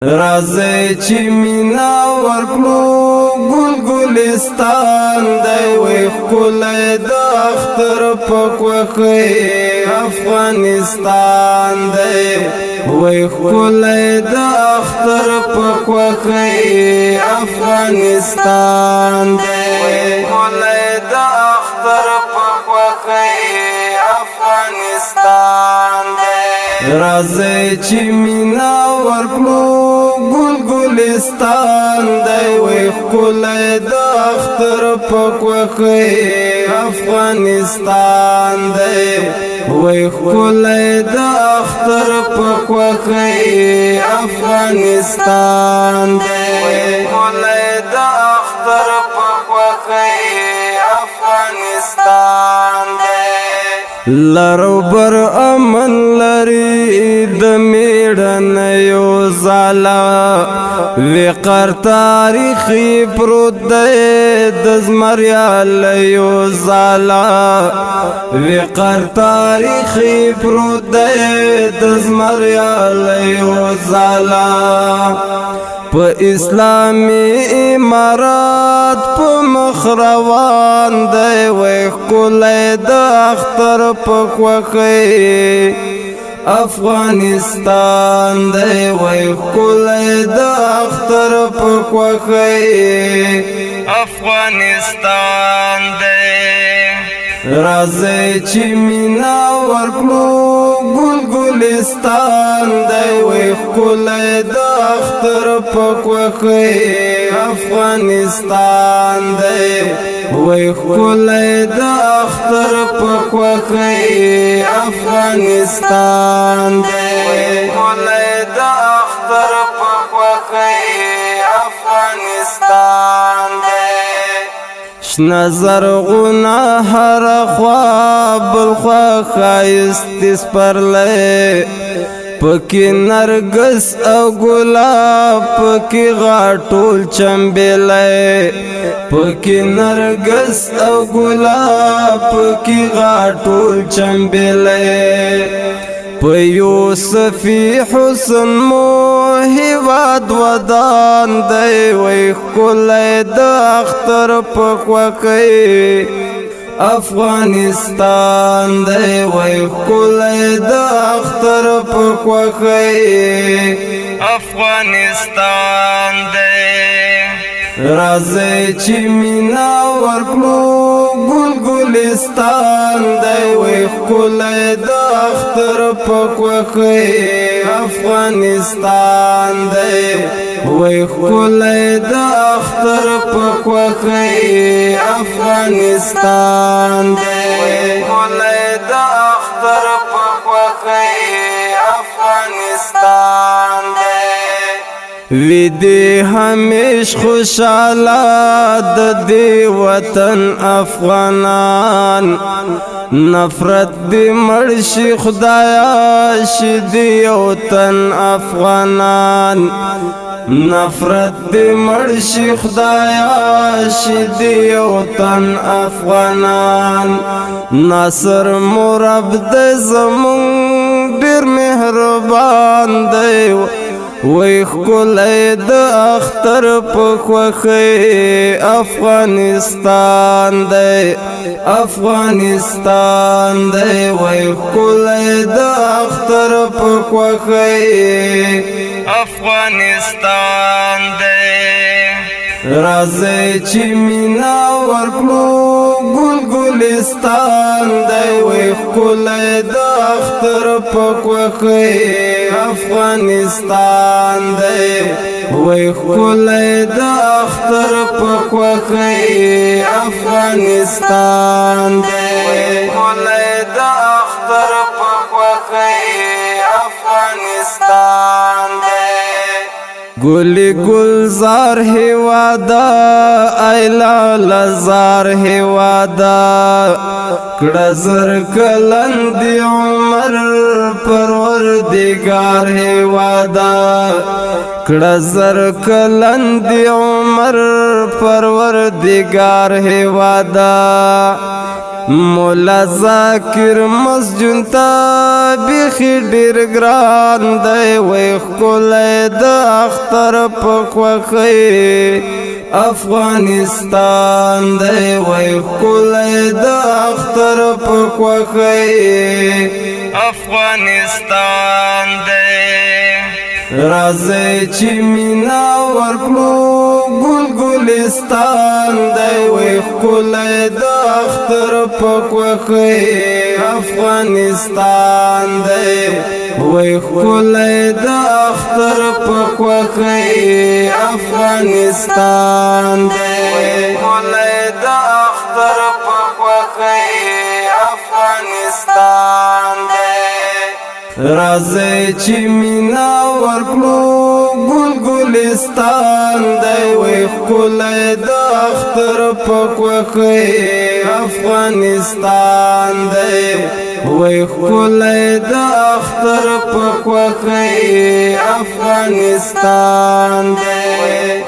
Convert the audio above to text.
رازی چی مینا ورکلو گل گلستان دی وی خکولی دا اختر پکوخی افغانستان دی وی خکولی دا اختر پکوخی افغانستان دی وی خکولی دا اختر پکوخی افغانستان دی رازی چی مینا ورکلو گل گلستان دی وی خکولی دا اختر پکوخی افغانستان دی وی خکولی دا اختر پکوخی افغانستان دی وی خکولی دا اختر پکوخی افغانستان دی لرو بر امن لري د میړن یو زالا وقار تاریخي پروت دی د زمریال یو زالا وقار تاریخي پروت دی د زمریال یو زالا په اسلامي امارات په مخ روان دی وی خکولی د اختر پکوخی افغانستان دی وی خکولی د اختر پکوخی افغانستان دی رازی چی مینا ورکلو گل گلستان دی وی خکولی د اختر پکوخی افغانستان دی وی خکولی د اختر پکوخی افغانستان دی وی خکولی د اختر پکوخی افغانستان دی نظر غنا هر خوا بلخوا خایستی سپرلی پکی نرگس او گلاب پکی غاٹول چمبیلی پکی نرگس او گلاب پکی غاٹول چمبیلی پا یوسفی حسن مو هیواد ودان دی وی خکولی دا اختر پکوخی افغانستان دی وی خکولی دا اختر پکوخی افغانستان دی رازی چی مینا ورکلو گل گلستان دی وی خکولی دا اختر پکوخی افغانستان دی وی خکولی دا اختر پکوخی افغانستان دی وی خکولی دا اختر پکوخی افغانستان دی وی دی همیش خوشالا د دی وطن افغانان نفرت دی مرشی خدایا شدی وطن افغانان نفرت دی مرشی خدایا شدی وطن افغانان ناصر مرب دی زمون دیر مهربان دی وی خکولی د اختر پکوخی افغانستان دی افغانستان دی وی خکولی د اختر پکوخی افغانستان دی رازی چی مینا ورکلو گل گلستان دی وی خکولی د اختر پکوخی افغانستان دی وی خکولی د اختر پکوخی افغانستان دی وی خکولی د اختر پکوخی افغانستان دی گلی گلزار هیوادا ایلا لزار هیوادا کڑزر کلندی عمر پروردگار هیوادا کڑزر کلندی عمر پروردگار هیوادا مولا ذاکر مسجون تا بیخی ډیر ګران دی وای ښکلی د اختر په خوښۍ افغانستان دی وای ښکلی د اختر په خوښۍ افغانستان دی راځئ چې مینا ورکړو ګل ګلستان دی وای ښکلی د اختر په خوښۍ افغانستان دی وای ښکلی د اختر په خوښۍ افغانستان دی ښکلی د اختر په خوښۍ افغانستان دی راځئ چې مینا ورکړو ګل ګلستان دی وای ښکلی د اختر په خوښۍ افغانستان دی وای ښکلی د اختر په خوښۍ افغانستان دی